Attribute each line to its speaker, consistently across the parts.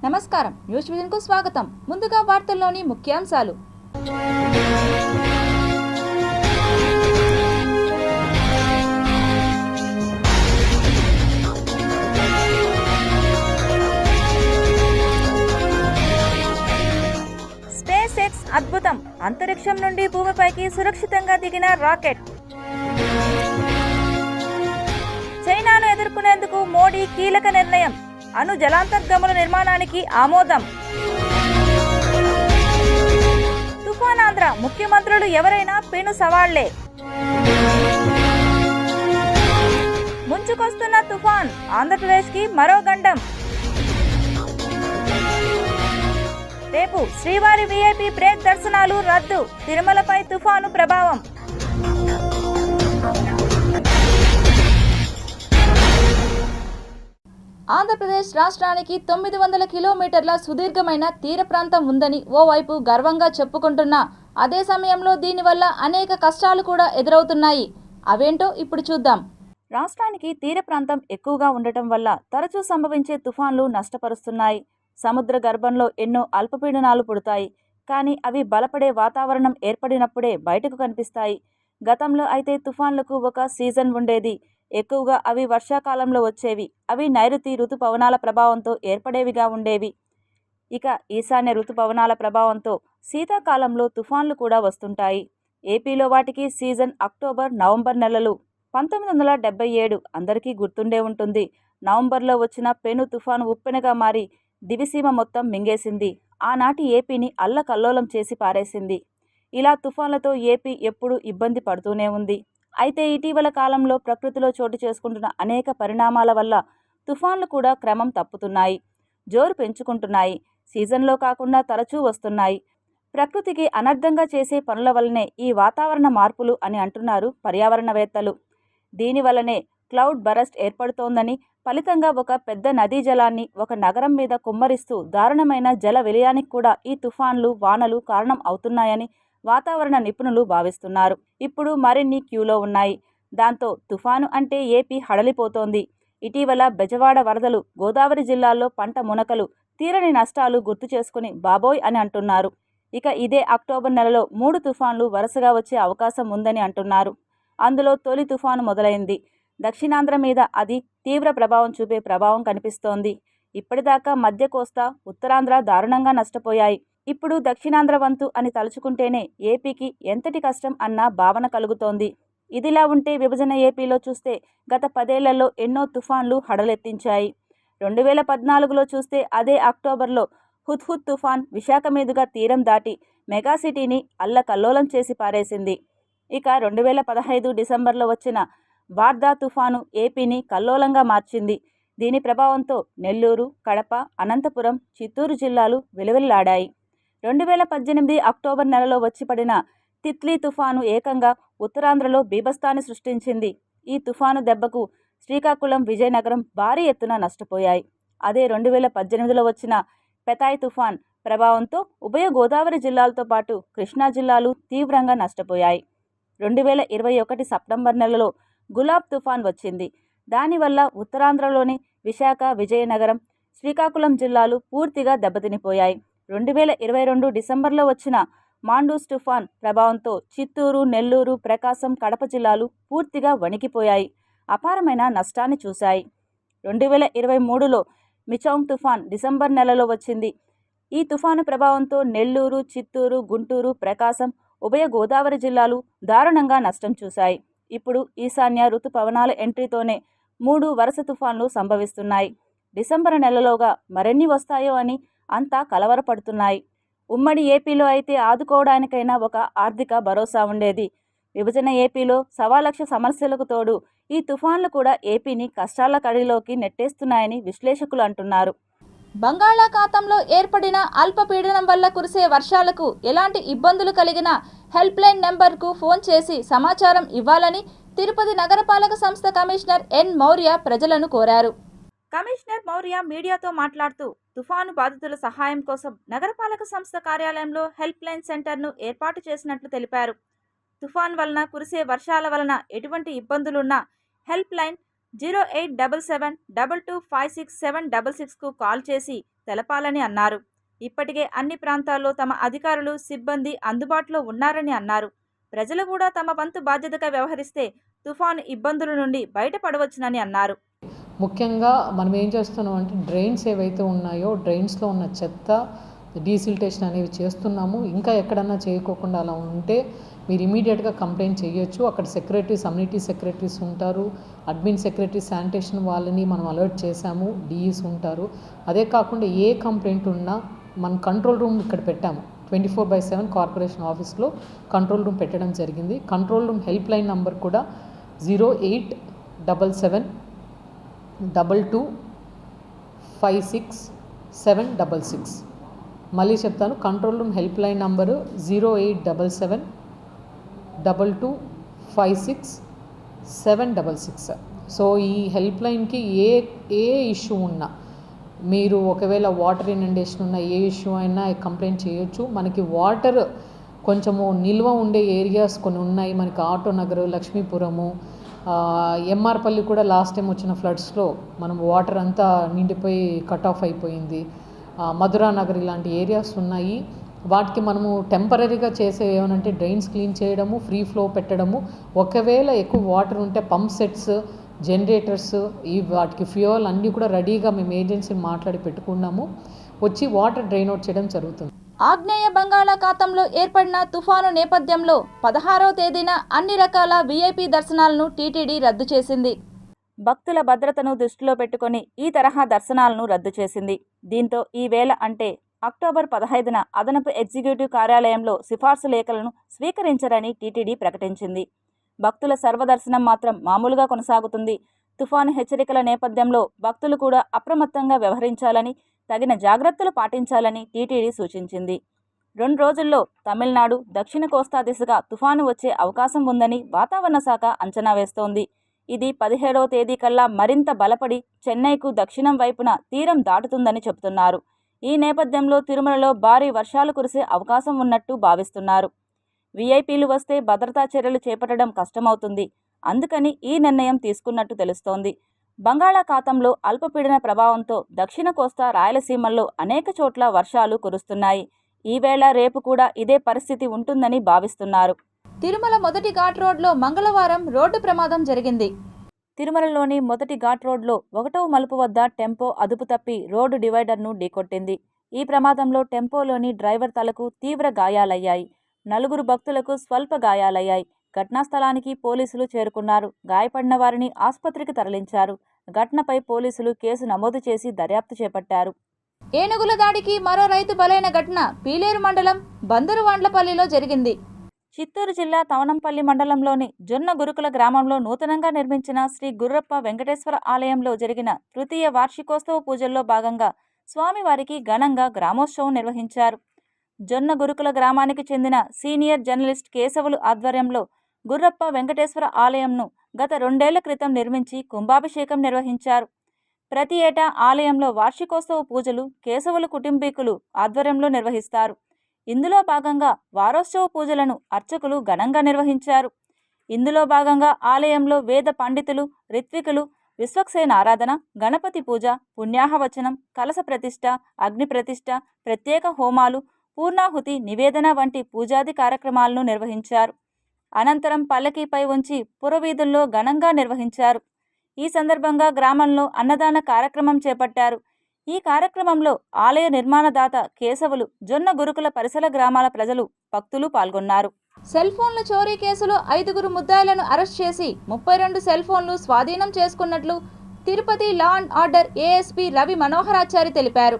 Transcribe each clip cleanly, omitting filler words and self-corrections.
Speaker 1: నమస్కారం, news vision కు స్వాగతం. ముందుగా వార్తల్లోని ముఖ్యాంశాలు. స్పేస్ ఎక్స్ అద్భుతం, అంతరిక్షం నుండి భూమిపైకి సురక్షితంగా దిగిన రాకెట్. చైనాను ఎదుర్కొనేందుకు మోడీ కీలక నిర్ణయం, అణు జలాంతర్గముల నిర్మాణానికి ఆమోదం. తుఫాన్ ఆంధ్ర, ముఖ్యమంత్రులు ఎవరైనా పెను సవాళ్లే. ముంచుకొస్తున్న తుఫాన్, ఆంధ్రప్రదేశ్కి మరో గండం. రేపు శ్రీవారి వీఐపీ బ్రేక్ దర్శనాలు రద్దు, తిరుమలపై తుఫాను ప్రభావం. ఆంధ్రప్రదేశ్ రాష్ట్రానికి 900 కిలోమీటర్ల సుదీర్ఘమైన తీర ప్రాంతం ఉందని ఓవైపు గర్వంగా చెప్పుకుంటున్నా అదే సమయంలో దీనివల్ల అనేక కష్టాలు కూడా ఎదురవుతున్నాయి. అవేంటో ఇప్పుడు చూద్దాం. రాష్ట్రానికి తీర ప్రాంతం ఎక్కువగా ఉండటం వల్ల తరచూ సంభవించే తుఫాన్లు నష్టపరుస్తున్నాయి. సముద్ర గర్భంలో ఎన్నో అల్పపీడనాలు పుడతాయి, కానీ అవి బలపడే వాతావరణం ఏర్పడినప్పుడే బయటకు కనిపిస్తాయి. గతంలో అయితే తుఫాన్లకు ఒక సీజన్ ఉండేది. ఎక్కువగా అవి వర్షాకాలంలో వచ్చేవి. అవి నైరుతి ఋతుపవనాల ప్రభావంతో ఏర్పడేవిగా ఉండేవి. ఇక ఈశాన్య ఋతుపవనాల ప్రభావంతో శీతాకాలంలో తుఫాన్లు కూడా వస్తుంటాయి. ఏపీలో వాటికి సీజన్ అక్టోబర్, నవంబర్ నెలలు. 1977 అందరికీ గుర్తుండే ఉంటుంది. నవంబర్లో వచ్చిన పెను తుఫాను ఉప్పెనగా మారి దివిసీమ మొత్తం మింగేసింది. ఆనాటి ఏపీని అల్లకల్లోలం చేసి పారేసింది. ఇలా తుఫాన్లతో ఏపీ ఎప్పుడూ ఇబ్బంది పడుతూనే ఉంది. అయితే ఇటీవల కాలంలో ప్రకృతిలో చోటు చేసుకుంటున్న అనేక పరిణామాల వల్ల తుఫాన్లు కూడా క్రమం తప్పుతున్నాయి, జోరు పెంచుకుంటున్నాయి. సీజన్లో కాకుండా తరచూ వస్తున్నాయి. ప్రకృతికి అనర్థంగా చేసే పనుల వల్లనే ఈ వాతావరణ మార్పులు అని అంటున్నారు పర్యావరణవేత్తలు. దీనివల్లనే క్లౌడ్ బరస్ట్ ఏర్పడుతోందని, ఫలితంగా ఒక పెద్ద నదీ జలాన్ని ఒక నగరం మీద కుమ్మరిస్తూ దారుణమైన జల విలయానికి కూడా ఈ తుఫాన్లు, వానలు కారణం అవుతున్నాయని వాతావరణ నిపుణులు భావిస్తున్నారు. ఇప్పుడు మరిన్ని క్యూలో ఉన్నాయి. దాంతో తుఫాను అంటే ఏపీ హడలిపోతోంది. ఇటీవల బెజవాడ వరదలు, గోదావరి జిల్లాల్లో పంట మునకలు, తీరని నష్టాలు గుర్తు చేసుకుని బాబోయ్ అని అంటున్నారు. ఇక ఇదే అక్టోబర్ నెలలో 3 తుఫాన్లు వరుసగా వచ్చే అవకాశం ఉందని అంటున్నారు. అందులో తొలి తుఫాను మొదలైంది. దక్షిణాంధ్ర మీద అది తీవ్ర ప్రభావం చూపే ప్రభావం కనిపిస్తోంది. ఇప్పటిదాకా మధ్య కోస్తా, ఉత్తరాంధ్ర దారుణంగా నష్టపోయాయి. ఇప్పుడు దక్షిణాంధ్ర వంతు అని తలుచుకుంటేనే ఏపీకి ఎంతటి కష్టం అన్న భావన కలుగుతోంది. ఇదిలా ఉంటే విభజన ఏపీలో చూస్తే గత 10 ఏళ్లలో ఎన్నో తుఫాన్లు హడలెత్తించాయి. 2014లో చూస్తే అదే అక్టోబర్లో హుద్హుద్ తుఫాన్ విశాఖ మీదుగా తీరం దాటి మెగాసిటీని అల్లకల్లోలం చేసి పారేసింది. ఇక 2015 డిసెంబర్లో వచ్చిన వార్దా తుఫాను ఏపీని కల్లోలంగా మార్చింది. దీని ప్రభావంతో నెల్లూరు, కడప, అనంతపురం, చిత్తూరు జిల్లాలు విలవిల్లాడాయి. 2018 అక్టోబర్ నెలలో వచ్చి పడిన తిత్లీ తుఫాను ఏకంగా ఉత్తరాంధ్రలో బీభత్సాన్ని సృష్టించింది. ఈ తుఫాను దెబ్బకు శ్రీకాకుళం, విజయనగరం భారీ ఎత్తున నష్టపోయాయి. అదే 2018లో వచ్చిన పెతాయ్ తుఫాన్ ప్రభావంతో ఉభయ గోదావరి జిల్లాలతో పాటు కృష్ణా జిల్లాలు తీవ్రంగా నష్టపోయాయి. 2021 సెప్టెంబర్ నెలలో గులాబ్ తుఫాన్ వచ్చింది. దానివల్ల ఉత్తరాంధ్రలోని విశాఖ, విజయనగరం, శ్రీకాకుళం జిల్లాలు పూర్తిగా దెబ్బతినిపోయాయి. 2022 డిసెంబర్లో వచ్చిన మాండూస్ తుఫాన్ ప్రభావంతో చిత్తూరు, నెల్లూరు, ప్రకాశం, కడప జిల్లాలు పూర్తిగా వణికిపోయాయి, అపారమైన నష్టాన్ని చూశాయి. 2023లో మిచౌంగ్ తుఫాన్ డిసెంబర్ నెలలో వచ్చింది. ఈ తుఫాను ప్రభావంతో నెల్లూరు, చిత్తూరు, గుంటూరు, ప్రకాశం, ఉభయ గోదావరి జిల్లాలు దారుణంగా నష్టం చూశాయి. ఇప్పుడు ఈశాన్య ఋతుపవనాల ఎంట్రీతోనే 3 వరుస తుఫాన్లు సంభవిస్తున్నాయి. డిసెంబర్ నెలలోగా మరెన్ని వస్తాయో అని అంతా కలవరపడుతున్నాయి. ఉమ్మడి ఏపీలో అయితే ఆదుకోవడానికైనా ఒక ఆర్థిక భరోసా ఉండేది. విభజన ఏపీలో 1,00,000 సమస్యలకు తోడు ఈ తుఫాన్లు కూడా ఏపీని కష్టాల కడిలోకి నెట్టేస్తున్నాయని విశ్లేషకులు అంటున్నారు. బంగాళాఖాతంలో ఏర్పడిన అల్పపీడనం వల్ల కురిసే వర్షాలకు ఎలాంటి ఇబ్బందులు కలిగినా హెల్ప్ లైన్ నెంబర్కు ఫోన్ చేసి సమాచారం ఇవ్వాలని తిరుపతి నగరపాలక సంస్థ కమిషనర్ ఎన్ మౌర్య ప్రజలను కోరారు. కమిషనర్ మౌర్య మీడియాతో మాట్లాడుతూ తుఫాను బాధితుల సహాయం కోసం నగరపాలక సంస్థ కార్యాలయంలో హెల్ప్ లైన్ సెంటర్ను ఏర్పాటు చేసినట్లు తెలిపారు. తుఫాన్ వలన కురిసే వర్షాల వలన ఎటువంటి ఇబ్బందులున్నా హెల్ప్ లైన్ 087722567666కు కాల్ చేసి తెలపాలని అన్నారు. ఇప్పటికే అన్ని ప్రాంతాల్లో తమ అధికారులు, సిబ్బంది అందుబాటులో ఉన్నారని అన్నారు. ప్రజలు కూడా తమ వంతు బాధ్యతగా వ్యవహరిస్తే తుఫాను ఇబ్బందుల నుండి బయటపడవచ్చునని అన్నారు.
Speaker 2: ముఖ్యంగా మనం ఏం చేస్తున్నాం అంటే డ్రైన్స్ ఏవైతే ఉన్నాయో డ్రైన్స్లో ఉన్న చెత్త డీసిల్టేషన్ అనేవి చేస్తున్నాము. ఇంకా ఎక్కడన్నా చేయకోకుండా అలా ఉంటే మీరు ఇమీడియట్గా కంప్లైంట్ చేయొచ్చు. అక్కడ సెక్రటరీస్, అమ్యూనిటీ సెక్రటరీస్ ఉంటారు, అడ్మిన్ సెక్రటరీ, శానిటేషన్ వాళ్ళని మనం అలర్ట్ చేశాము, డిఈస్ ఉంటారు. అదే కాకుండా ఏ కంప్లైంట్ ఉన్నా మనం కంట్రోల్ రూమ్ ఇక్కడ పెట్టాము. 24/7 కార్పొరేషన్ ఆఫీస్లో కంట్రోల్ రూమ్ పెట్టడం జరిగింది. Control room help line number కూడా 0877225676. మళ్ళీ చెప్తాను, control room help line number 0877225676. So ఈ హెల్ప్ లైన్కి ఏ ఇష్యూ ఉన్నా, మీరు ఒకవేళ వాటర్ ఇనండేషన్ ఉన్న ఏ ఇష్యూ అయినా కంప్లైంట్ చేయొచ్చు. మనకి వాటర్ కొంచెము నిల్వ ఉండే ఏరియాస్ కొన్ని ఉన్నాయి. మనకి ఆటో నగరు, లక్ష్మీపురము, ఎంఆర్పల్లి కూడా లాస్ట్ టైం వచ్చిన ఫ్లడ్స్లో మనం వాటర్ అంతా నిండిపోయి కట్ ఆఫ్ అయిపోయింది. మధురా నగర్ ఇలాంటి ఏరియాస్ ఉన్నాయి. వాటికి మనము టెంపరీగా చేసే ఏమనంటే డ్రైన్స్ క్లీన్ చేయడము, ఫ్రీ ఫ్లో పెట్టడము. ఒకవేళ ఎక్కువ వాటర్ ఉంటే పంప్ సెట్స్, జనరేటర్స్, వాటికి ఫ్యూయల్ అన్నీ కూడా రెడీగా మేము ఏజెన్సీని మాట్లాడి పెట్టుకున్నాము. వచ్చి వాటర్ డ్రైన్ అవుట్ చేయడం జరుగుతుంది.
Speaker 1: ఆగ్నేయ బంగాళాఖాతంలో ఏర్పడిన తుఫాను నేపథ్యంలో 16వ తేదీన అన్ని రకాల వీఐపీ దర్శనాలను టీటీడీ రద్దు చేసింది. భక్తుల భద్రతను దృష్టిలో పెట్టుకొని ఈ తరహా దర్శనాలను రద్దు చేసింది. దీంతో ఈ వేళ అంటే అక్టోబర్ 15న అదనపు ఎగ్జిక్యూటివ్ కార్యాలయంలో సిఫార్సు లేఖలను స్వీకరించరని టీటీడీ ప్రకటించింది. భక్తుల సర్వదర్శనం మాత్రం మామూలుగా కొనసాగుతుంది. తుఫాను హెచ్చరికల నేపథ్యంలో భక్తులు కూడా అప్రమత్తంగా వ్యవహరించాలని, తగిన జాగ్రత్తలు పాటించాలని టీటీడీ సూచించింది. 2 రోజుల్లో తమిళనాడు, దక్షిణ కోస్తా దిశగా తుఫాను వచ్చే అవకాశం ఉందని వాతావరణ శాఖ అంచనా వేస్తోంది. ఇది 17వ తేదీ కల్లా మరింత బలపడి చెన్నైకు దక్షిణం వైపున తీరం దాటుతుందని చెబుతున్నారు. ఈ నేపథ్యంలో తిరుమలలో భారీ వర్షాలు కురిసే అవకాశం ఉన్నట్టు భావిస్తున్నారు. వీఐపీలు వస్తే భద్రతా చర్యలు చేపట్టడం కష్టమవుతుంది. అందుకని ఈ నిర్ణయం తీసుకున్నట్టు తెలుస్తోంది. బంగాళాఖాతంలో అల్పపీడన ప్రభావంతో దక్షిణ కోస్తా, రాయలసీమల్లో అనేక చోట్ల వర్షాలు కురుస్తున్నాయి. ఈవేళ రేపు కూడా ఇదే పరిస్థితి ఉంటుందని భావిస్తున్నారు. తిరుమల మొదటి ఘాట్ రోడ్లో మంగళవారం రోడ్డు ప్రమాదం జరిగింది. తిరుమలలోని మొదటి ఘాట్ రోడ్లో 1వ మలుపు వద్ద టెంపో అదుపు తప్పి రోడ్డు డివైడర్ను ఢీకొట్టింది. ఈ ప్రమాదంలో టెంపోలోని డ్రైవర్ తలకు తీవ్ర గాయాలయ్యాయి. 4 భక్తులకు స్వల్ప గాయాలయ్యాయి. ఘటనా స్థలానికి పోలీసులు చేరుకున్నారు. గాయపడిన వారిని ఆసుపత్రికి తరలించారు. ఘటనపై పోలీసులు కేసు నమోదు చేసి దర్యాప్తు చేపట్టారు. ఏనుగుల దాడికి మరో రైతు బలైన ఘటన పీలేరు మండలం బందరువాండ్లపల్లిలో జరిగింది. చిత్తూరు జిల్లా తవనంపల్లి మండలంలోని జొన్న గురుకుల గ్రామంలో నూతనంగా నిర్మించిన శ్రీ గుర్రప్ప వెంకటేశ్వర ఆలయంలో జరిగిన తృతీయ వార్షికోత్సవ పూజల్లో భాగంగా స్వామివారికి ఘనంగా గ్రామోత్సవం నిర్వహించారు. జొన్న గురుకుల గ్రామానికి చెందిన సీనియర్ జర్నలిస్ట్ కేశవులు ఆధ్వర్యంలో గుర్రప్ప వెంకటేశ్వర ఆలయంను గత 2 ఏళ్ల క్రితం నిర్మించి కుంభాభిషేకం నిర్వహించారు. ప్రతి ఏటా ఆలయంలో వార్షికోత్సవ పూజలు కేశవుల కుటుంబీకులు ఆధ్వర్యంలో నిర్వహిస్తారు. ఇందులో భాగంగా వారోత్సవ పూజలను అర్చకులు ఘనంగా నిర్వహించారు. ఇందులో భాగంగా ఆలయంలో వేద పండితులు, రిత్వికులు విశ్వక్సేన ఆరాధన, గణపతి పూజ, పుణ్యాహవచనం, కలశ ప్రతిష్ఠ, అగ్ని ప్రతిష్ఠ, ప్రత్యేక హోమాలు, పూర్ణాహుతి నివేదన వంటి పూజాది కార్యక్రమాలను నిర్వహించారు. అనంతరం పల్లకీపై ఉంచి పురవీధుల్లో ఘనంగా నిర్వహించారు. ఈ సందర్భంగా గ్రామంలో అన్నదాన కార్యక్రమం చేపట్టారు. ఈ కార్యక్రమంలో ఆలయ నిర్మాణదాత కేశవులు, జొన్న గురుకుల పరిసర గ్రామాల ప్రజలు, భక్తులు పాల్గొన్నారు. సెల్ ఫోన్ల చోరీ కేసులో 5 ముద్దాయిలను అరెస్ట్ చేసి 32 సెల్ ఫోన్లు స్వాధీనం చేసుకున్నట్లు Tirupati law and order ASP Ravi Manoharachari తెలిపారు.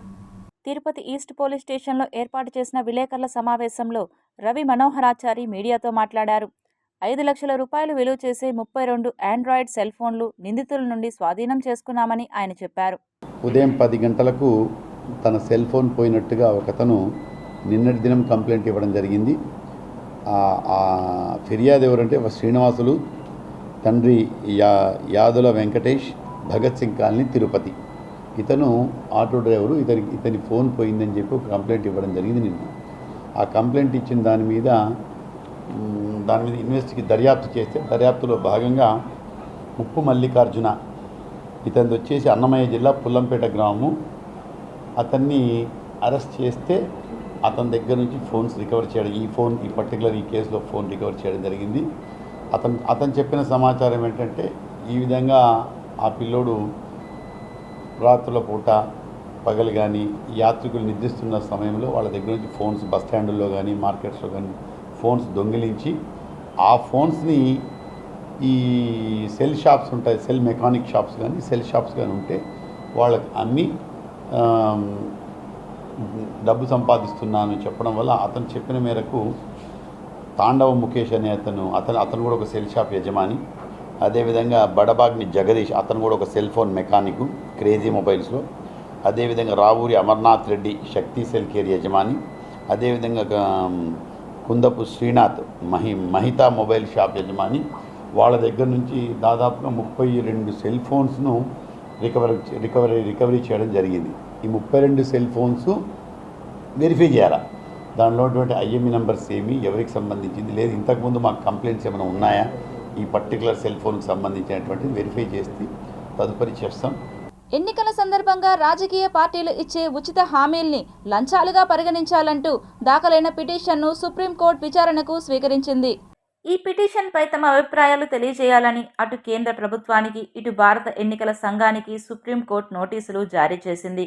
Speaker 1: తిరుపతి ఈస్ట్ పోలీస్ స్టేషన్లో ఏర్పాటు చేసిన విలేకరుల సమావేశంలో రవి మనోహరాచారి మీడియాతో మాట్లాడారు. 5 లక్షల రూపాయలు విలువ చేసే 32 ఆండ్రాయిడ్ సెల్ ఫోన్లు నిందితుల నుండి స్వాధీనం చేసుకున్నామని ఆయన చెప్పారు.
Speaker 3: ఉదయం 10 గంటలకు తన సెల్ ఫోన్ పోయినట్టుగా ఒకతను నిన్నటి దినం కంప్లైంట్ ఇవ్వడం జరిగింది. ఫిర్యాదు ఎవరంటే శ్రీనివాసులు, తండ్రి యాదుల వెంకటేష్, భగత్ సింగ్ కాలనీ, తిరుపతి. ఇతను ఆటో డ్రైవరు. ఇతని ఫోన్ పోయిందని చెప్పి ఒక కంప్లైంట్ ఇవ్వడం జరిగింది నిన్న. ఆ కంప్లైంట్ ఇచ్చిన దాని మీద దర్యాప్తు చేస్తే దర్యాప్తులో భాగంగా ముప్పు మల్లికార్జున ఇతనిది వచ్చేసి అన్నమయ్య జిల్లా పుల్లంపేట గ్రామము. అతన్ని అరెస్ట్ చేస్తే అతని దగ్గర నుంచి ఫోన్స్ రికవర్ చేయడం, ఈ పర్టికులర్ ఈ కేసులో ఫోన్ రికవర్ చేయడం జరిగింది. అతను చెప్పిన సమాచారం ఏంటంటే, ఈ విధంగా ఆ పిల్లోడు రాత్రుల పూట పగలు కానీ యాత్రికులు నిద్రిస్తున్న సమయంలో వాళ్ళ దగ్గర నుంచి ఫోన్స్ బస్ స్టాండుల్లో కానీ మార్కెట్స్లో కానీ ఫోన్స్ దొంగిలించి ఆ ఫోన్స్ని ఈ సెల్ షాప్స్ ఉంటాయి, సెల్ మెకానిక్ షాప్స్ కానీ సెల్ షాప్స్ కానీ ఉంటే వాళ్ళకి అమ్మి డబ్బు సంపాదిస్తున్నాను చెప్పడం వల్ల అతను చెప్పిన మేరకు తాండవ ముఖేష్ అనే అతను కూడా ఒక సెల్ షాప్ యజమాని. అదేవిధంగా బడబాగ్ని జగదీష్, అతను కూడా ఒక సెల్ ఫోన్ మెకానిక్ క్రేజీ మొబైల్స్లో. అదేవిధంగా రావూరి అమర్నాథ్ రెడ్డి శక్తి సెల్ కేర్ యజమాని. అదేవిధంగా కుందపు శ్రీనాథ్ మహితా మొబైల్ షాప్ యజమాని. వాళ్ళ దగ్గర నుంచి దాదాపుగా 32 సెల్ ఫోన్స్ను రికవరీ చేయడం జరిగింది. ఈ 32 సెల్ ఫోన్స్ వెరిఫై చేయాలా, దానిలో ఉన్నటువంటి ఐఎంఈ నెంబర్స్ ఏమి, ఎవరికి సంబంధించింది, లేదు ఇంతకుముందు మాకు కంప్లైంట్స్ ఏమైనా ఉన్నాయా ఈ పర్టికులర్ సెల్ ఫోన్కి సంబంధించినటువంటిది వెరిఫై చేసి తదుపరి చేస్తాం.
Speaker 1: ఎన్నికల సందర్భంగా రాజకీయ పార్టీలు ఇచ్చే ఉచిత హామీల్ని లంచాలుగా పరిగణించాలంటూ దాఖలైన పిటిషన్ను సుప్రీంకోర్టు విచారణకు స్వీకరించింది. ఈ పిటిషన్పై తమ అభిప్రాయాలు తెలియజేయాలని అటు కేంద్ర ప్రభుత్వానికి ఇటు భారత ఎన్నికల సంఘానికి సుప్రీంకోర్టు నోటీసులు జారీ చేసింది.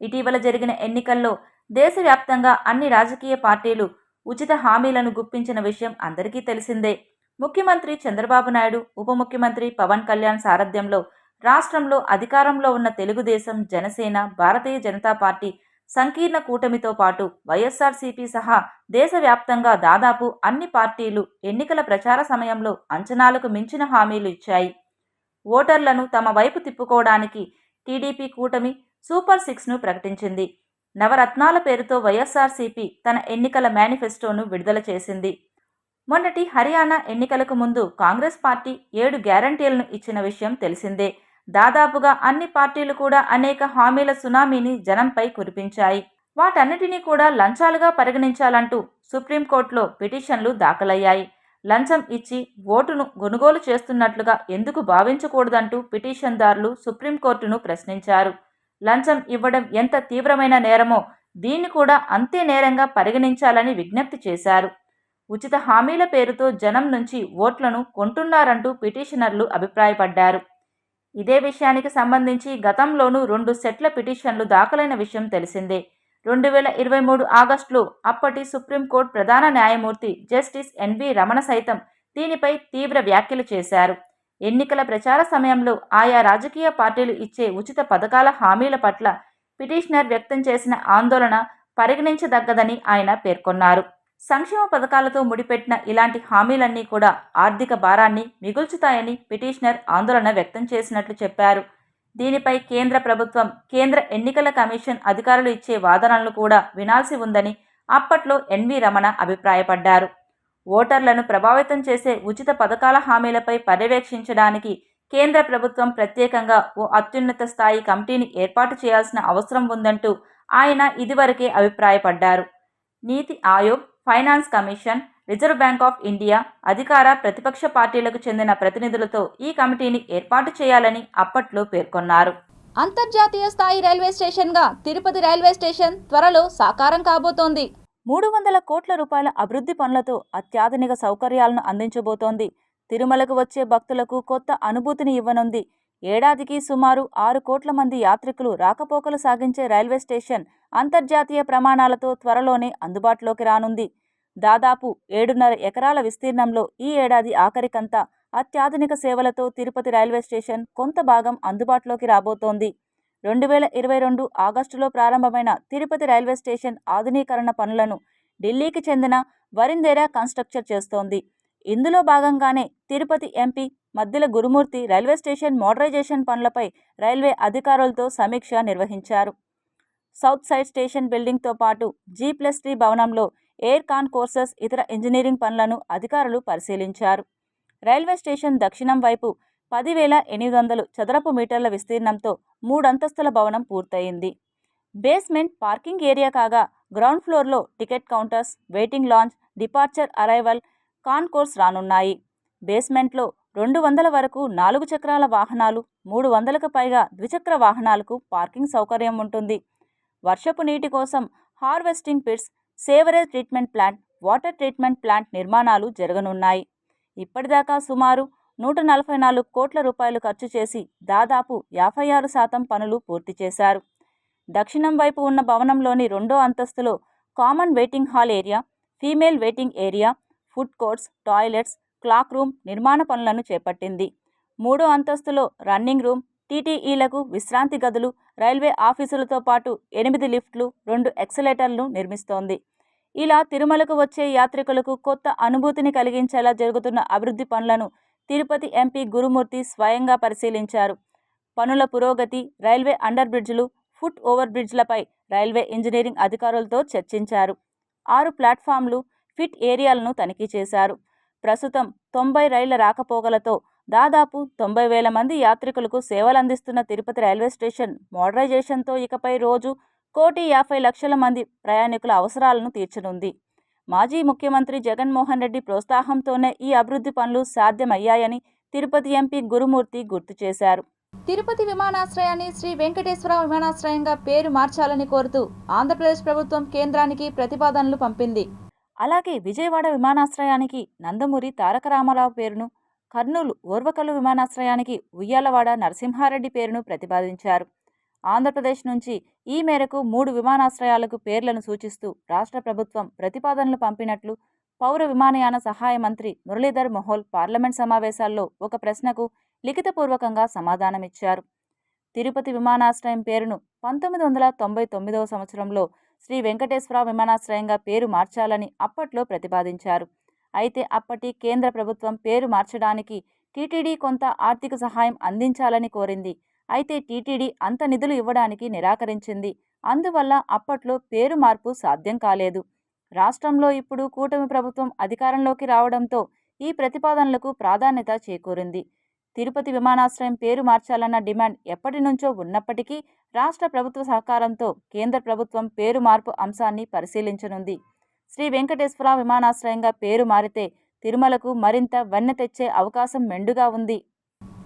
Speaker 1: ఇటీవల జరిగిన ఎన్నికల్లో దేశవ్యాప్తంగా అన్ని రాజకీయ పార్టీలు ఉచిత హామీలను గుప్పించిన విషయం అందరికీ తెలిసిందే. ముఖ్యమంత్రి చంద్రబాబు నాయుడు, ఉప ముఖ్యమంత్రి పవన్ కళ్యాణ్ సారథ్యంలో రాష్ట్రంలో అధికారంలో ఉన్న తెలుగుదేశం, జనసేన, భారతీయ జనతా పార్టీ సంకీర్ణ కూటమితో పాటు వైఎస్ఆర్సీపీ సహా దేశవ్యాప్తంగా దాదాపు అన్ని పార్టీలు ఎన్నికల ప్రచార సమయంలో అంచనాలకు మించిన హామీలు ఇచ్చాయి. ఓటర్లను తమ వైపు తిప్పుకోవడానికి టీడీపీ కూటమి సూపర్ 6ను ప్రకటించింది. నవరత్నాల పేరుతో వైఎస్ఆర్సీపీ తన ఎన్నికల మేనిఫెస్టోను విడుదల చేసింది. మొన్నటి హర్యానా ఎన్నికలకు ముందు కాంగ్రెస్ పార్టీ 7 గ్యారంటీలను ఇచ్చిన విషయం తెలిసిందే. దాదాపుగా అన్ని పార్టీలు కూడా అనేక హామీల సునామీని జనంపై కురిపించాయి. వాటన్నిటినీ కూడా లంచాలుగా పరిగణించాలంటూ సుప్రీంకోర్టులో పిటిషన్లు దాఖలయ్యాయి. లంచం ఇచ్చి ఓటును కొనుగోలు చేస్తున్నట్లుగా ఎందుకు భావించకూడదంటూ పిటిషన్దారులు సుప్రీంకోర్టును ప్రశ్నించారు. లంచం ఇవ్వడం ఎంత తీవ్రమైన నేరమో దీన్ని కూడా అంతే నేరంగా పరిగణించాలని విజ్ఞప్తి చేశారు. ఉచిత హామీల పేరుతో జనం నుంచి ఓట్లను కొంటున్నారంటూ పిటిషనర్లు అభిప్రాయపడ్డారు. ఇదే విషయానికి సంబంధించి గతంలోనూ 2 సెట్ల పిటిషన్లు దాఖలైన విషయం తెలిసిందే. 2023 ఆగస్టులో అప్పటి సుప్రీంకోర్టు ప్రధాన న్యాయమూర్తి జస్టిస్ ఎన్వి రమణ సైతం దీనిపై తీవ్ర వ్యాఖ్యలు చేశారు. ఎన్నికల ప్రచార సమయంలో ఆయా రాజకీయ పార్టీలు ఇచ్చే ఉచిత పథకాల హామీల పట్ల పిటిషనర్ వ్యక్తం చేసిన ఆందోళన పరిగణించదగ్గదని ఆయన పేర్కొన్నారు. సంక్షేమ పథకాలతో ముడిపెట్టిన ఇలాంటి హామీలన్నీ కూడా ఆర్థిక భారాన్ని మిగుల్చుతాయని పిటిషనర్ ఆందోళన వ్యక్తం చేసినట్లు చెప్పారు. దీనిపై కేంద్ర ప్రభుత్వం, కేంద్ర ఎన్నికల కమిషన్ అధికారులు ఇచ్చే వాదనలను కూడా వినాల్సి ఉందని అప్పట్లో ఎన్వి రమణ అభిప్రాయపడ్డారు. ఓటర్లను ప్రభావితం చేసే ఉచిత పథకాల హామీలపై పర్యవేక్షించడానికి కేంద్ర ప్రభుత్వం ప్రత్యేకంగా ఓ అత్యున్నత స్థాయి కమిటీని ఏర్పాటు చేయాల్సిన అవసరం ఉందంటూ ఆయన ఇదివరకే అభిప్రాయపడ్డారు. నీతి Aayog, finance commission, reserve bank of India, అధికార ప్రతిపక్ష పార్టీలకు చెందిన ప్రతినిధులతో ఈ కమిటీని ఏర్పాటు చేయాలని అప్పట్లో పేర్కొన్నారు. అంతర్జాతీయ స్థాయి రైల్వే స్టేషన్గా తిరుపతి రైల్వే స్టేషన్ త్వరలో సాకారం కాబోతోంది. 300 కోట్ల రూపాయల అభివృద్ధి పనులతో అత్యాధునిక సౌకర్యాలను అందించబోతోంది. తిరుమలకు వచ్చే భక్తులకు కొత్త అనుభూతిని ఇవ్వనుంది. ఏడాదికి సుమారు 6 కోట్ల మంది యాత్రికులు రాకపోకలు సాగించే రైల్వే స్టేషన్ అంతర్జాతీయ ప్రమాణాలతో త్వరలోనే అందుబాటులోకి రానుంది. దాదాపు 7.5 ఎకరాల విస్తీర్ణంలో ఈ ఏడాది ఆఖరికంతా అత్యాధునిక సేవలతో తిరుపతి రైల్వే స్టేషన్ కొంత భాగం అందుబాటులోకి రాబోతోంది. 2022 ఆగస్టులో ప్రారంభమైన తిరుపతి రైల్వే స్టేషన్ ఆధునీకరణ పనులను ఢిల్లీకి చెందిన వరిందేరా కన్స్ట్రక్చర్ చేస్తోంది. ఇందులో భాగంగానే తిరుపతి ఎంపీ మద్దిల గురుమూర్తి రైల్వే స్టేషన్ మోడరైజేషన్ పనులపై రైల్వే అధికారులతో సమీక్ష నిర్వహించారు. సౌత్ సైడ్ స్టేషన్ బిల్డింగ్తో పాటు G+3 భవనంలో ఎయిర్ కాన్ కోర్సెస్, ఇతర ఇంజనీరింగ్ పనులను అధికారులు పరిశీలించారు. రైల్వే స్టేషన్ దక్షిణం వైపు 10,800 చదరపు మీటర్ల విస్తీర్ణంతో 3 అంతస్తుల భవనం పూర్తయింది. బేస్మెంట్ పార్కింగ్ ఏరియా కాగా గ్రౌండ్ ఫ్లోర్లో ticket counters, waiting lounge, departure arrival, concourse రానున్నాయి. బేస్మెంట్లో 200 వరకు 4 చక్రాల వాహనాలు, 300కు పైగా ద్విచక్ర వాహనాలకు పార్కింగ్ సౌకర్యం ఉంటుంది. వర్షపు నీటి కోసం harvesting pits, sewerage treatment plant, water treatment plant నిర్మాణాలు జరగనున్నాయి. ఇప్పటిదాకా సుమారు 144 కోట్ల రూపాయలు ఖర్చు చేసి దాదాపు 56% పనులు పూర్తి చేశారు. దక్షిణం వైపు ఉన్న భవనంలోని 2వ అంతస్తులో common waiting hall area, female waiting area, food courts, toilets, clock room నిర్మాణ పనులను చేపట్టింది. 3వ అంతస్తులో రన్నింగ్ రూమ్, టీటీఈలకు విశ్రాంతి గదులు, రైల్వే ఆఫీసులతో పాటు 8 లిఫ్ట్లు, 2 ఎక్సలేటర్లను నిర్మిస్తోంది. ఇలా తిరుమలకు వచ్చే యాత్రికులకు కొత్త అనుభూతిని కలిగించేలా జరుగుతున్న అభివృద్ధి పనులను తిరుపతి ఎంపీ గురుమూర్తి స్వయంగా పరిశీలించారు. పనుల పురోగతి, రైల్వే అండర్ బ్రిడ్జ్లు, ఫుట్ ఓవర్ బ్రిడ్జ్లపై రైల్వే ఇంజనీరింగ్ అధికారులతో చర్చించారు. 6 ప్లాట్ఫామ్లు, ఫిట్ ఏరియాలను తనిఖీ చేశారు. ప్రస్తుతం 90 రైళ్ల రాకపోకలతో దాదాపు 90,000 మంది యాత్రికులకు సేవలందిస్తున్న తిరుపతి రైల్వే స్టేషన్ మోడరైజేషన్తో ఇకపై రోజు 1,50,00,000 మంది ప్రయాణికుల అవసరాలను తీర్చనుంది. మాజీ ముఖ్యమంత్రి జగన్మోహన్ రెడ్డి ప్రోత్సాహంతోనే ఈ అభివృద్ధి పనులు సాధ్యమయ్యాయని తిరుపతి ఎంపీ గురుమూర్తి గుర్తు చేశారు. తిరుపతి విమానాశ్రయాన్ని శ్రీ వెంకటేశ్వర విమానాశ్రయంగా పేరు మార్చాలని కోరుతూ ఆంధ్రప్రదేశ్ ప్రభుత్వం కేంద్రానికి ప్రతిపాదనలు పంపింది. అలాగే విజయవాడ విమానాశ్రయానికి నందమూరి తారక రామారావు పేరును, కర్నూలు ఓర్వకల్లు విమానాశ్రయానికి ఉయ్యాలవాడ నరసింహారెడ్డి పేరును ప్రతిపాదించారు. ఆంధ్రప్రదేశ్ నుంచి ఈ మేరకు 3 విమానాశ్రయాలకు పేర్లను సూచిస్తూ రాష్ట్ర ప్రభుత్వం ప్రతిపాదనలు పంపినట్లు పౌర విమానయాన సహాయ మంత్రి మురళీధర్ మొహోల్ పార్లమెంట్ సమావేశాల్లో ఒక ప్రశ్నకు లిఖితపూర్వకంగా సమాధానమిచ్చారు. తిరుపతి విమానాశ్రయం పేరును 1999వ సంవత్సరంలో శ్రీ వెంకటేశ్వర విమానాశ్రయంగా పేరు మార్చాలని అప్పట్లో ప్రతిపాదించారు. అయితే అప్పటి కేంద్ర ప్రభుత్వం పేరు మార్చడానికి టీటీడీ కొంత ఆర్థిక సహాయం అందించాలని కోరింది. అయితే టీటీడీ అంత నిధులు ఇవ్వడానికి నిరాకరించింది. అందువల్ల అప్పట్లో పేరు మార్పు సాధ్యం కాలేదు. రాష్ట్రంలో ఇప్పుడు కూటమి ప్రభుత్వం అధికారంలోకి రావడంతో ఈ ప్రతిపాదనలకు ప్రాధాన్యత చేకూరింది. తిరుపతి విమానాశ్రయం పేరు మార్చాలన్న డిమాండ్ ఎప్పటి నుంచో ఉన్నప్పటికీ రాష్ట్ర ప్రభుత్వ సహకారంతో కేంద్ర ప్రభుత్వం పేరు మార్పు అంశాన్ని పరిశీలించనుంది. శ్రీ వెంకటేశ్వర విమానాశ్రయంగా పేరు మారితే తిరుమలకు మరింత వన్నె తెచ్చే అవకాశం మెండుగా ఉంది.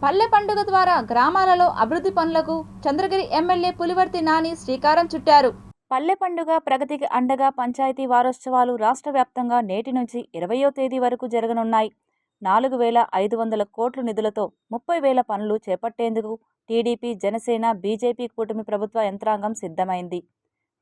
Speaker 1: పల్లె పండుగ ద్వారా గ్రామాలలో అభివృద్ధి పనులకు చంద్రగిరి ఎమ్మెల్యే పులివర్తి నాని శ్రీకారం చుట్టారు. పల్లె పండుగ ప్రగతికి అండగా పంచాయతీ వారోత్సవాలు రాష్ట్ర వ్యాప్తంగా నేటి నుంచి 20వ తేదీ వరకు జరగనున్నాయి. 4,500 కోట్ల నిధులతో 30,000 పనులు చేపట్టేందుకు టీడీపీ, జనసేన, బీజేపీ కూటమి ప్రభుత్వ యంత్రాంగం సిద్ధమైంది.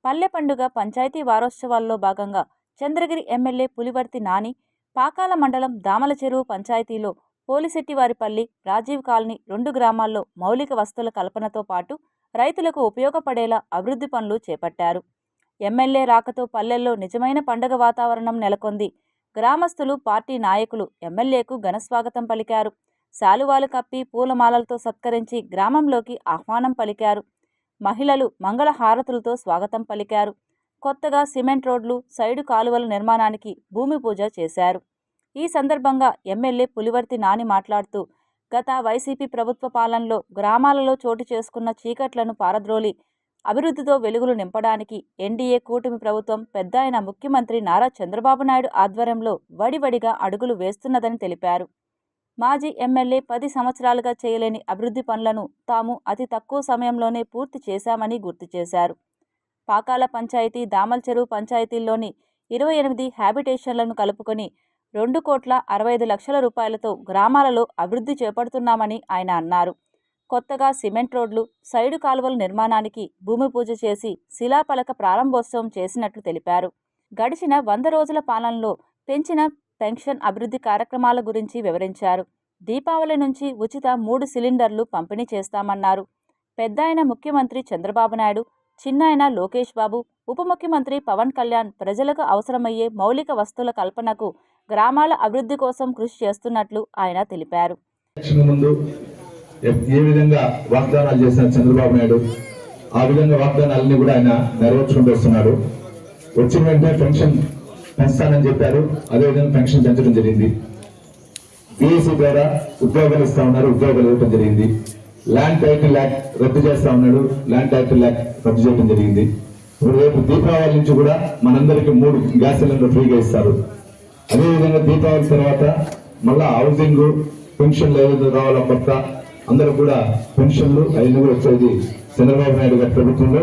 Speaker 1: పల్లె పండుగ పంచాయతీ వారోత్సవాల్లో భాగంగా చంద్రగిరి ఎమ్మెల్యే పులివర్తి నాని పాకాల మండలం దామల చెరువు పంచాయతీలో పోలిశెట్టివారిపల్లి, రాజీవ్ కాలనీ 2 గ్రామాల్లో మౌలిక వసతుల కల్పనతో పాటు రైతులకు ఉపయోగపడేలా అభివృద్ధి పనులు చేపట్టారు. ఎమ్మెల్యే రాకతో పల్లెల్లో నిజమైన పండగ వాతావరణం నెలకొంది. గ్రామస్తులు, పార్టీ నాయకులు ఎమ్మెల్యేకు ఘనస్వాగతం పలికారు. శాలువాలు కప్పి పూలమాలలతో సత్కరించి గ్రామంలోకి ఆహ్వానం పలికారు. మహిళలు మంగళ హారతులతో స్వాగతం పలికారు. కొత్తగా సిమెంట్ రోడ్లు, సైడు కాలువల నిర్మాణానికి భూమి పూజ చేశారు. ఈ సందర్భంగా ఎమ్మెల్యే పులివర్తి నాని మాట్లాడుతూ గత వైసీపీ ప్రభుత్వ పాలనలో గ్రామాలలో చోటు చేసుకున్న చీకట్లను పారద్రోలి అభివృద్ధితో వెలుగులు నింపడానికి ఎన్డీఏ కూటమి ప్రభుత్వం పెద్దాయన ముఖ్యమంత్రి నారా చంద్రబాబు నాయుడు ఆధ్వర్యంలో వడివడిగా అడుగులు వేస్తున్నదని తెలిపారు. మాజీ ఎమ్మెల్యే 10 సంవత్సరాలుగా చేయలేని అభివృద్ధి పనులను తాము అతి తక్కువ సమయంలోనే పూర్తి చేశామని గుర్తు చేశారు. పాకాల పంచాయతీ, దామల చెరువు పంచాయతీల్లోని 28 హ్యాబిటేషన్లను కలుపుకొని 2,65,00,000 రూపాయలతో గ్రామాలలో అభివృద్ధి చేపడుతున్నామని ఆయన అన్నారు. కొత్తగా సిమెంట్ రోడ్లు, సైడు కాలువల నిర్మాణానికి భూమి పూజ చేసి శిలాఫలక ప్రారంభోత్సవం చేసినట్లు తెలిపారు. గడిచిన 100 రోజుల పాలనలో పెంచిన పెన్షన్ అభివృద్ధి కార్యక్రమాల గురించి వివరించారు. దీపావళి నుంచి ఉచిత 3 సిలిండర్లు పంపిణీ చేస్తామన్నారు. పెద్దాయన ముఖ్యమంత్రి చంద్రబాబు నాయుడు, చిన్నాయన లోకేష్ బాబు, ఉప ముఖ్యమంత్రి పవన్ కళ్యాణ్ ప్రజలకు అవసరమయ్యే మౌలిక వస్తువుల కల్పనకు, గ్రామాల అభివృద్ధి కోసం కృషి చేస్తున్నట్లు ఆయన తెలిపారు.
Speaker 4: ఏ విధంగా వాగ్దానాలు చేసిన చంద్రబాబు నాయుడు ఆ విధంగా వాగ్దానాలన్నీ కూడా ఆయన నెరవేర్చుకుంటూ వస్తున్నాడు. వచ్చిన వెంటనే పెన్షన్ పెంచుతానని చెప్పారు. అదేవిధంగా పెన్షన్ పెంచడం జరిగింది. బీఎస్సీ ద్వారా ఉద్యోగాలు ఇస్తా ఉన్నారు, ఉద్యోగాలు ఇవ్వడం జరిగింది. ల్యాండ్ టైటిల్ యాక్ట్ రద్దు చేస్తా ఉన్నాడు, ల్యాండ్ టైటిల్ యాక్ట్ రద్దు చేయడం జరిగింది. ఇప్పుడు రేపు దీపావళి నుంచి కూడా మనందరికీ 3 గ్యాస్ సిలిండర్ ఫ్రీగా ఇస్తారు. అదేవిధంగా దీపావళి తర్వాత మళ్ళా హౌసింగ్, పెన్షన్లు ఏదైతే రావాలో కొత్త అందరూ కూడా పెన్షన్లు అవన్నీ కూడా వచ్చేది చంద్రబాబు నాయుడు గారి ప్రభుత్వంలో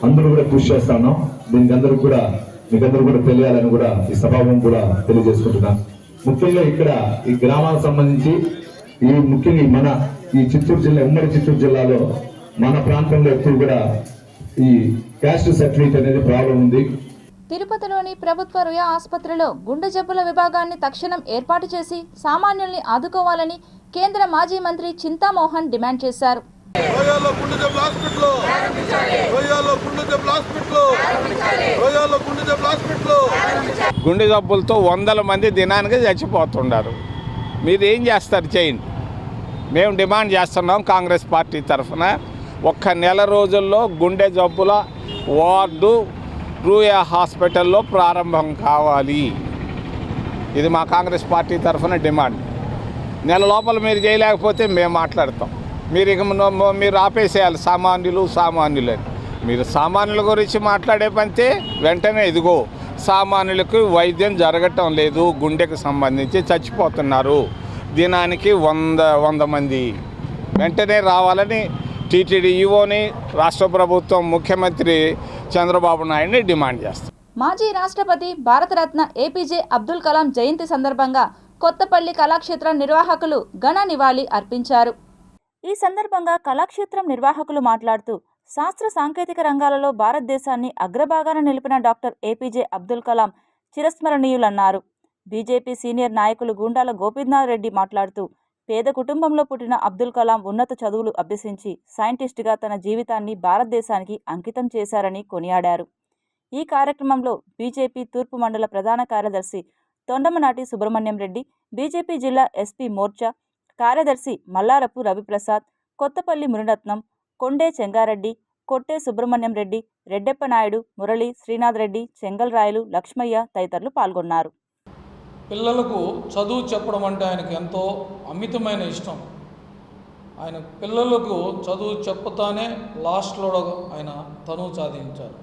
Speaker 4: అందరూ కూడా కృషి చేస్తా ఉన్నాం. దీనికి అందరూ కూడా మీకందరూ కూడా తెలియాలని కూడా ఈ సభావం కూడా తెలియజేసుకుంటున్నాం. ముఖ్యంగా ఇక్కడ ఈ గ్రామాలకు సంబంధించి ముఖ్యంగా మన ఈ చిత్తూరు జిల్లా ఉమ్మడి చిత్తూరు జిల్లాలో మన ప్రాంతంలో ఎక్కువ కూడా ఈ క్యాస్ట్ సర్టిఫికేట్ అనేది ప్రాబ్లం ఉంది.
Speaker 1: తిరుపతిలోని ప్రభుత్వ రుయా ఆసుపత్రిలో గుండె జబ్బుల విభాగాన్ని తక్షణం ఏర్పాటు చేసి సామాన్యుల్ని ఆదుకోవాలని కేంద్ర మాజీ మంత్రి చింతామోహన్ డిమాండ్ చేశారు.
Speaker 5: గుండె జబ్బులతో వందల మంది దినానికి చచ్చిపోతున్నారు. మీరు ఏం చేస్తారు చేయండి. మేము డిమాండ్ చేస్తున్నాం కాంగ్రెస్ పార్టీ తరఫున ఒక్క నెల రోజుల్లో గుండె జబ్బుల వార్డు రూయా హాస్పిటల్లో ప్రారంభం కావాలి. ఇది మా కాంగ్రెస్ పార్టీ తరఫున డిమాండ్. నెల లోపల మీరు చేయలేకపోతే మేము మాట్లాడతాం. మీరు ఆపేసేయాలి సామాన్యులని. మీరు సామాన్యుల గురించి మాట్లాడే పంతే వెంటనే ఇదిగో సామాన్యులకు వైద్యం జరగటం లేదు, గుండెకు సంబంధించి చచ్చిపోతున్నారు దినానికి 100 మంది. వెంటనే రావాలని టీటీడీ ఈవోని రాష్ట్ర ప్రభుత్వం ముఖ్యమంత్రి చంద్రబాబు నాయుడిని డిమాండ్ చేస్తారు.
Speaker 1: మాజీ రాష్ట్రపతి భారతరత్న ఏపీజే అబ్దుల్ కలాం జయంతి సందర్భంగా కొత్తపల్లి కళాక్షేత్రం నిర్వాహకులు ఘన నివాళి అర్పించారు. ఈ సందర్భంగా కళాక్షేత్రం నిర్వాహకులు మాట్లాడుతూ శాస్త్ర సాంకేతిక రంగాలలో భారతదేశాన్ని అగ్రభాగాన నిలిపిన డాక్టర్ ఏపీజే అబ్దుల్ కలాం చిరస్మరణీయులన్నారు. బీజేపీ సీనియర్ నాయకులు గుండాల గోపీనాథ్ రెడ్డి మాట్లాడుతూ పేద కుటుంబంలో పుట్టిన అబ్దుల్ కలాం ఉన్నత చదువులు అభ్యసించి సైంటిస్టుగా తన జీవితాన్ని భారతదేశానికి అంకితం చేశారని కొనియాడారు. ఈ కార్యక్రమంలో బీజేపీ తూర్పు మండల ప్రధాన కార్యదర్శి తొండమనాటి సుబ్రహ్మణ్యం రెడ్డి, బీజేపీ జిల్లా ఎస్పీ మోర్చా కార్యదర్శి మల్లారపు రవిప్రసాద్, కొత్తపల్లి మునిరత్నం, కొండే చెంగారెడ్డి, కొట్టే సుబ్రహ్మణ్యం రెడ్డి, రెడ్డెప్ప నాయుడు, మురళి, శ్రీనాథ్ రెడ్డి, చెంగల్రాయలు, లక్ష్మయ్య తదితరులు పాల్గొన్నారు.
Speaker 6: పిల్లలకు చదువు చెప్పడం అంటే ఆయనకు ఎంతో అమితమైన ఇష్టం. ఆయన పిల్లలకు చదువు చెప్పుతానే లాస్ట్లో ఆయన తనువు సాధించారు.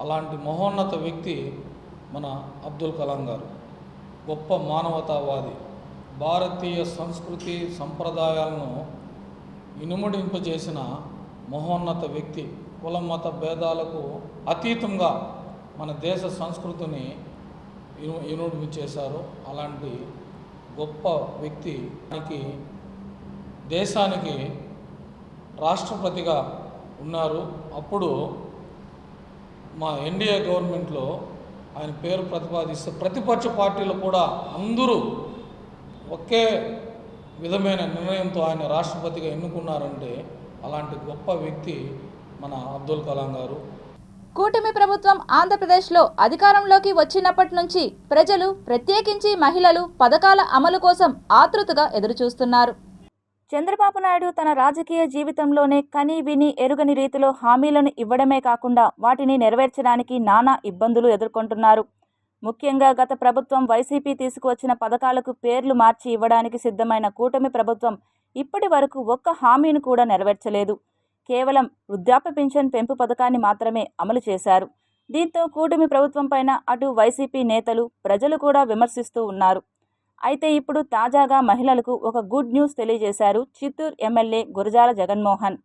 Speaker 6: అలాంటి మహోన్నత వ్యక్తి మన అబ్దుల్ కలాం గారు. గొప్ప మానవతావాది. భారతీయ సంస్కృతి సంప్రదాయాలను ఇనుముడింపజేసిన మహోన్నత వ్యక్తి. కుల మత భేదాలకు అతీతంగా మన దేశ సంస్కృతిని ఇనుముడి చేశారు. అలాంటి గొప్ప వ్యక్తి దేశానికి రాష్ట్రపతిగా ఉన్నారు. అప్పుడు మా ఎన్డీఏ గవర్నమెంట్లో ఆయన పేరు ప్రతిపాదిస్తే ప్రతిపక్ష పార్టీలు కూడా అందరూ ఒకే విధమైన నిర్ణయంతో ఆయన రాష్ట్రపతిగా ఎన్నుకున్నారంటే అలాంటి గొప్ప వ్యక్తి మన అబ్దుల్ కలాం గారు.
Speaker 1: కూటమి ప్రభుత్వం ఆంధ్రప్రదేశ్లో అధికారంలోకి వచ్చినప్పటి నుంచి ప్రజలు, ప్రత్యేకించి మహిళలు పథకాల అమలు కోసం ఆతృతగా ఎదురుచూస్తున్నారు. చంద్రబాబు నాయుడు తన రాజకీయ జీవితంలోనే కని విని ఎరుగని రీతిలో హామీలను ఇవ్వడమే కాకుండా వాటిని నెరవేర్చడానికి నానా ఇబ్బందులు ఎదుర్కొంటున్నారు. ముఖ్యంగా గత ప్రభుత్వం వైసీపీ తీసుకువచ్చిన పథకాలకు పేర్లు మార్చి ఇవ్వడానికి సిద్ధమైన కూటమి ప్రభుత్వం ఇప్పటి వరకు ఒక్క హామీని కూడా నెరవేర్చలేదు. కేవలం వృద్ధాప్య పింఛన్ పెంపు పథకాన్ని మాత్రమే అమలు చేశారు. దీంతో కూటమి ప్రభుత్వం పైన అటు వైసీపీ నేతలు, ప్రజలు కూడా విమర్శిస్తూ ఉన్నారు. అయితే ఇప్పుడు తాజాగా మహిళలకు ఒక గుడ్ న్యూస్ తెలియజేశారు చిత్తూరు ఎమ్మెల్యే గురజాల జగన్మోహన్.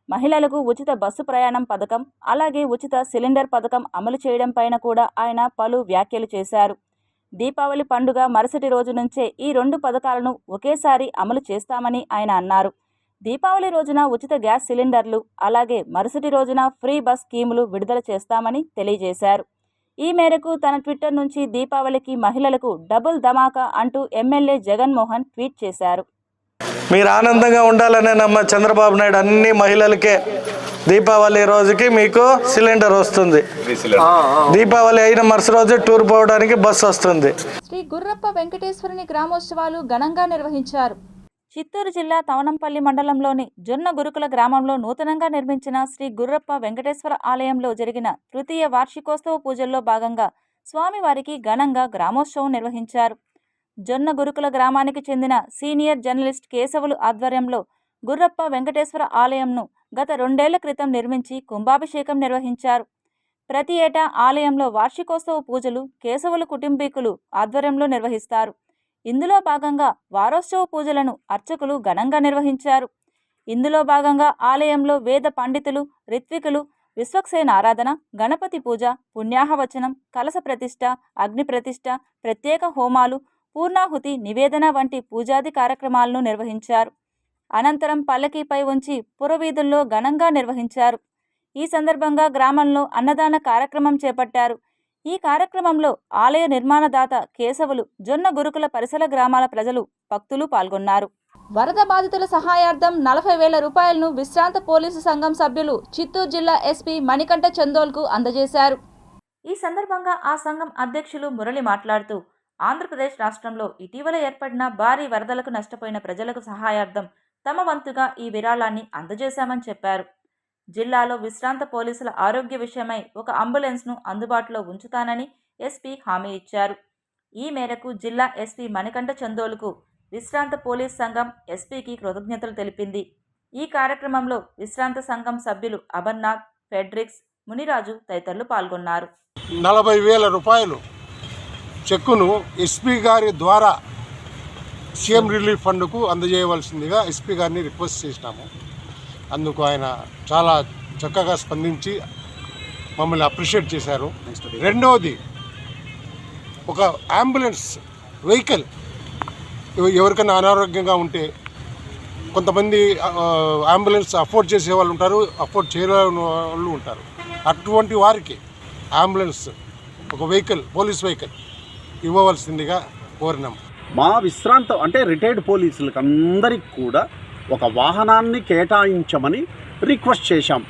Speaker 1: మహిళలకు ఉచిత బస్సు ప్రయాణం పథకం, అలాగే ఉచిత సిలిండర్ పథకం అమలు చేయడం పైన కూడా ఆయన పలు వ్యాఖ్యలు చేశారు. దీపావళి పండుగ మరుసటి రోజు నుంచే ఈ 2 పథకాలను ఒకేసారి అమలు చేస్తామని ఆయన అన్నారు. దీపావళి రోజున ఉచిత గ్యాస్ సిలిండర్లు, అలాగే మరుసటి రోజున ఫ్రీ బస్ స్కీములు విడుదల చేస్తామని తెలియజేశారు. ఈ మేరకు తన ట్విట్టర్ నుంచి దీపావళికి మహిళలకు డబుల్ ధమాకా అంటూ ఎమ్మెల్యే జగన్మోహన్ ట్వీట్ చేశారు.
Speaker 7: మీరు ఆనందంగా ఉండాలనే నమ్మ చంద్రబాబు నాయుడు అన్ని మహిళలకే దీపావళి రోజుకి మీకు సిలిండర్ వస్తుంది. దీపావళి అయిన మరుసటి రోజు టూర్ పోవడానికి బస్సు వస్తుంది.
Speaker 1: శ్రీ గుర్రప్ప వెంకటేశ్వరుని గ్రామోత్సవాలు ఘనంగా నిర్వహించారు. చిత్తూరు జిల్లా తవనంపల్లి మండలంలోని జొన్న గురుకుల గ్రామంలో నూతనంగా నిర్మించిన శ్రీ గుర్రప్ప వెంకటేశ్వర ఆలయంలో జరిగిన తృతీయ వార్షికోత్సవ పూజల్లో భాగంగా స్వామివారికి ఘనంగా గ్రామోత్సవం నిర్వహించారు. జొన్న గురుకుల గ్రామానికి చెందిన సీనియర్ జర్నలిస్ట్ కేశవులు ఆధ్వర్యంలో గుర్రప్ప వెంకటేశ్వర ఆలయంను గత 2 ఏళ్ల క్రితం నిర్మించి కుంభాభిషేకం నిర్వహించారు. ప్రతి ఏటా ఆలయంలో వార్షికోత్సవ పూజలు కేశవులు కుటుంబీకులు ఆధ్వర్యంలో నిర్వహిస్తారు. ఇందులో భాగంగా వారోత్సవ పూజలను అర్చకులు ఘనంగా నిర్వహించారు. ఇందులో భాగంగా ఆలయంలో వేద పండితులు, రిత్వికులు విశ్వక్సేన ఆరాధన, గణపతి పూజ, పుణ్యాహవచనం, కలశ ప్రతిష్ఠ, అగ్ని ప్రతిష్ఠ, ప్రత్యేక హోమాలు, పూర్ణాహుతి నివేదన వంటి పూజాది కార్యక్రమాలను నిర్వహించారు. అనంతరం పల్లకీపై ఉంచి పురవీధుల్లో ఘనంగా నిర్వహించారు. ఈ సందర్భంగా గ్రామంలో అన్నదాన కార్యక్రమం చేపట్టారు. ఈ కార్యక్రమంలో ఆలయ నిర్మాణదాత కేశవులు, జొన్న గురుకుల పరిసర గ్రామాల ప్రజలు, భక్తులు పాల్గొన్నారు. వరద బాధితుల సహాయార్థం 40,000 రూపాయలను విశ్రాంత పోలీసు సంఘం సభ్యులు చిత్తూరు జిల్లా ఎస్పీ మణికంఠ చందోల్కు అందజేశారు. ఈ సందర్భంగా ఆ సంఘం అధ్యక్షులు మురళి మాట్లాడుతూ, ఆంధ్రప్రదేశ్ రాష్ట్రంలో ఇటీవల ఏర్పడిన భారీ వరదలకు నష్టపోయిన ప్రజలకు సహాయార్థం తమ వంతుగా ఈ విరాళాన్ని అందజేశామని చెప్పారు. జిల్లాలో విశ్రాంత పోలీసుల ఆరోగ్య విషయమై ఒక అంబులెన్స్ను అందుబాటులో ఉంచుతానని ఎస్పీ హామీ ఇచ్చారు. ఈ మేరకు జిల్లా ఎస్పీ మణికంఠ చందోలుకు విశ్రాంత పోలీస్ సంఘం ఎస్పీకి కృతజ్ఞతలు తెలిపింది. ఈ కార్యక్రమంలో విశ్రాంత సంఘం సభ్యులు అమర్నాథ్, ఫెడ్రిక్స్, మునిరాజు తదితరులు పాల్గొన్నారు.
Speaker 8: 40,000 రూపాయలు చెక్కును ఎస్పీ గారి ద్వారా సీఎం రిలీఫ్ ఫండ్కు అందజేయవలసిందిగా ఎస్పీ గారిని రిక్వెస్ట్ చేసినాము. అందుకు ఆయన చాలా చక్కగా స్పందించి మమ్మల్ని అప్రిషియేట్ చేశారు. రెండవది, ఒక అంబులెన్స్ వెహికల్ ఎవరికైనా అనారోగ్యంగా ఉంటే కొంతమంది అంబులెన్స్ అఫోర్డ్ చేసే వాళ్ళు ఉంటారు, అఫోర్డ్ చేయలేని వాళ్ళు ఉంటారు. అటువంటి వారికి అంబులెన్స్ ఒక వెహికల్, పోలీస్ వెహికల్ ఇవ్వవలసిందిగా కోరినాం.
Speaker 9: మా విశ్రాంత అంటే రిటైర్డ్ పోలీసులకు అందరికి కూడా ఒక వాహనాన్ని కేటాయించమని రిక్వెస్ట్ చేశాం.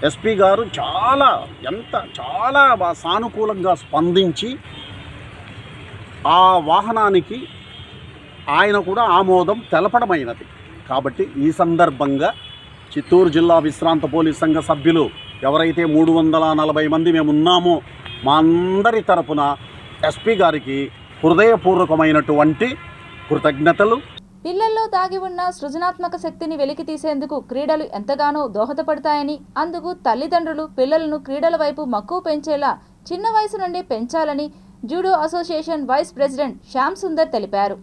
Speaker 9: ఎస్పీ గారు చాలా సానుకూలంగా స్పందించి ఆ వాహనానికి ఆయన కూడా ఆమోదం తెలపడమైనది. కాబట్టి ఈ సందర్భంగా చిత్తూరు జిల్లా విశ్రాంత పోలీస్ సంఘ సభ్యులు ఎవరైతే 340 మంది మేము ఉన్నామో మా అందరి తరపున ఎస్పీ గారికి హృదయపూర్వకమైనటువంటి కృతజ్ఞతలు.
Speaker 1: పిల్లల్లో దాగి ఉన్న సృజనాత్మక శక్తిని వెలికి తీసేందుకు క్రీడలు ఎంతగానో దోహదపడతాయని, అందుకు తల్లిదండ్రులు పిల్లలను క్రీడల వైపు మక్కువ పెంచేలా చిన్న వయసు నుండి పెంచాలని judo association vice president Shyam Sundar తెలిపారు.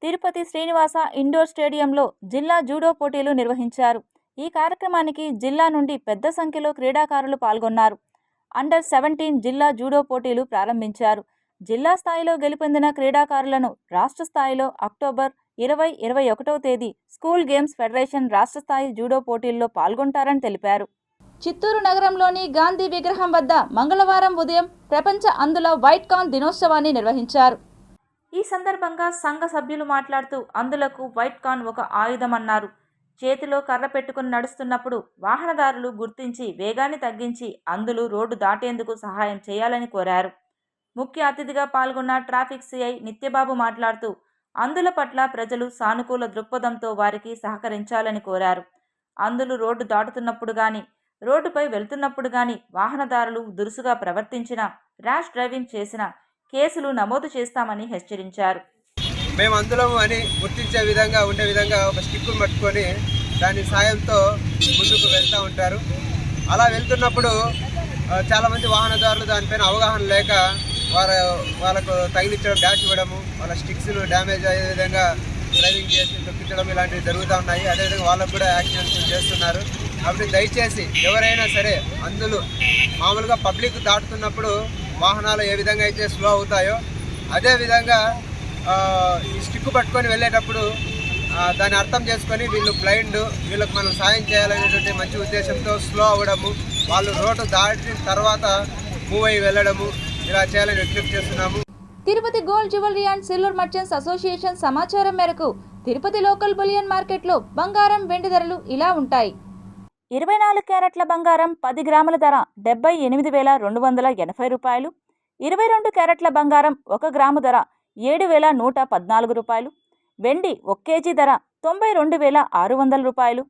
Speaker 1: తిరుపతి శ్రీనివాస ఇండోర్ స్టేడియంలో జిల్లా జూడో పోటీలు నిర్వహించారు. ఈ కార్యక్రమానికి జిల్లా నుండి పెద్ద సంఖ్యలో క్రీడాకారులు పాల్గొన్నారు. అండర్-17 జిల్లా జూడో పోటీలు ప్రారంభించారు. జిల్లా స్థాయిలో గెలుపొందిన క్రీడాకారులను రాష్ట్ర స్థాయిలో అక్టోబర్ 20, 21వ తేదీ స్కూల్ గేమ్స్ ఫెడరేషన్ రాష్ట్ర స్థాయి జూడో పోటీల్లో పాల్గొంటారని తెలిపారు. చిత్తూరు నగరంలోని గాంధీ విగ్రహం వద్ద మంగళవారం ఉదయం ప్రపంచ అందుల వైట్ కాన్ దినోత్సవాన్ని నిర్వహించారు. ఈ సందర్భంగా సంఘ సభ్యులు మాట్లాడుతూ, అందులకు వైట్ కాన్ ఒక ఆయుధమన్నారు. చేతిలో కర్ర పెట్టుకుని నడుస్తున్నప్పుడు వాహనదారులు గుర్తించి వేగాన్ని తగ్గించి అందులు రోడ్డు దాటేందుకు సహాయం చేయాలని కోరారు. ముఖ్య అతిథిగా పాల్గొన్న ట్రాఫిక్ సిఐ నిత్యబాబు మాట్లాడుతూ, అందుల పట్ల ప్రజలు సానుకూల దృక్పథంతో వారికి సహకరించాలని కోరారు. అందులు రోడ్డు దాటుతున్నప్పుడు కానీ, రోడ్డుపై వెళ్తున్నప్పుడు కానీ వాహనదారులు దురుసుగా ప్రవర్తించినా, ర్యాష్ డ్రైవింగ్ చేసినా కేసులు నమోదు చేస్తామని హెచ్చరించారు.
Speaker 10: మేము అందులము అని గుర్తించే విధంగా ఉండే విధంగా ఒక స్టిక్కును పట్టుకొని దాని సాయంతో ముందుకు వెళ్తూ ఉంటారు. అలా వెళ్తున్నప్పుడు చాలామంది వాహనదారులు దానిపైన అవగాహన లేక వాళ్ళకు తగిలించడం, డాష్ ఇవ్వడము, వాళ్ళ స్టిక్స్లు డ్యామేజ్ అయ్యే విధంగా డ్రైవింగ్ చేసి తొక్కించడం ఇలాంటివి జరుగుతూ ఉన్నాయి. అదేవిధంగా వాళ్ళకు కూడా యాక్సిడెంట్స్ చేస్తున్నారు. కాబట్టి దయచేసి ఎవరైనా సరే అందులో మామూలుగా పబ్లిక్ దాటుతున్నప్పుడు వాహనాలు ఏ విధంగా అయితే స్లో అవుతాయో అదేవిధంగా ఈ స్టిక్ పట్టుకొని వెళ్ళేటప్పుడు దాన్ని అర్థం చేసుకొని వీళ్ళు బ్లైండ్, వీళ్ళకి మనం సాయం చేయాలనేటువంటి మంచి ఉద్దేశంతో స్లో అవ్వడము, వాళ్ళు రోడ్డు దాటిన తర్వాత మూవ్ అయ్యి వెళ్ళడము ఇలా చేయాలని విజ్ఞప్తి చేస్తున్నాము.
Speaker 1: Tirupati gold jewellery and silver merchants association సమాచారం మేరకు తిరుపతి లోకల్ బులియన్ మార్కెట్లో బంగారం, వెండి ధరలు ఇలా ఉంటాయి. 24 క్యారెట్ల బంగారం 10 గ్రాముల ధర 78,280 రూపాయలు. 22 క్యారెట్ల బంగారం 1 గ్రాము ధర 7,114 రూపాయలు. వెండి 1 కేజీ ధర 92,600 రూపాయలు.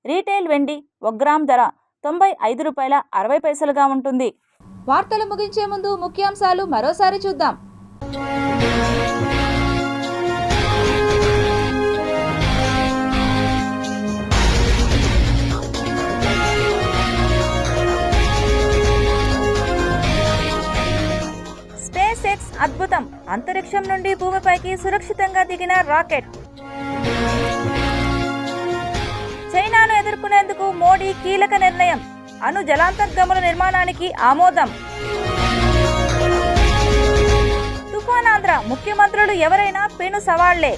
Speaker 1: రీటైల్ వెండి 1 గ్రామ్ ధర 95 రూపాయల 60 పైసలుగా ఉంటుంది. వార్తలు ముగించే ముందు ముఖ్యాంశాలు మరోసారి చూద్దాం. అద్భుతం, అంతరిక్షం నుండి భూమిపైకి సురక్షితంగా దిగిన రాకెట్. చైనాను ఎదుర్కొనేందుకు మోడీ కీలక నిర్ణయం, అణు జలాంతర్గముల నిర్మాణానికి ఆమోదం. తుఫాన్ ఆంధ్ర, ముఖ్యమంత్రులు ఎవరైనా పెను సవాళ్లే.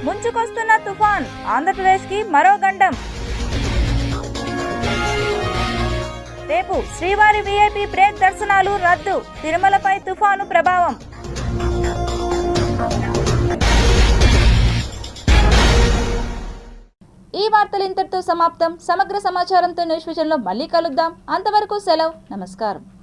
Speaker 1: ముంచుకొస్తున్న తుఫాన్, ఆంధ్రప్రదేశ్కి మరో గండం. రేపు శ్రీవారి వీఐపీ బ్రేక్ దర్శనాలు రద్దు, తిరుమలపై తుఫాను ప్రభావం. ఈ వార్తలు ఇంతటితో సమాప్తం. సమగ్ర సమాచారంతో న్యూస్ విజన్లో మళ్ళీ కలుద్దాం. అంతవరకు సెలవు, నమస్కారం.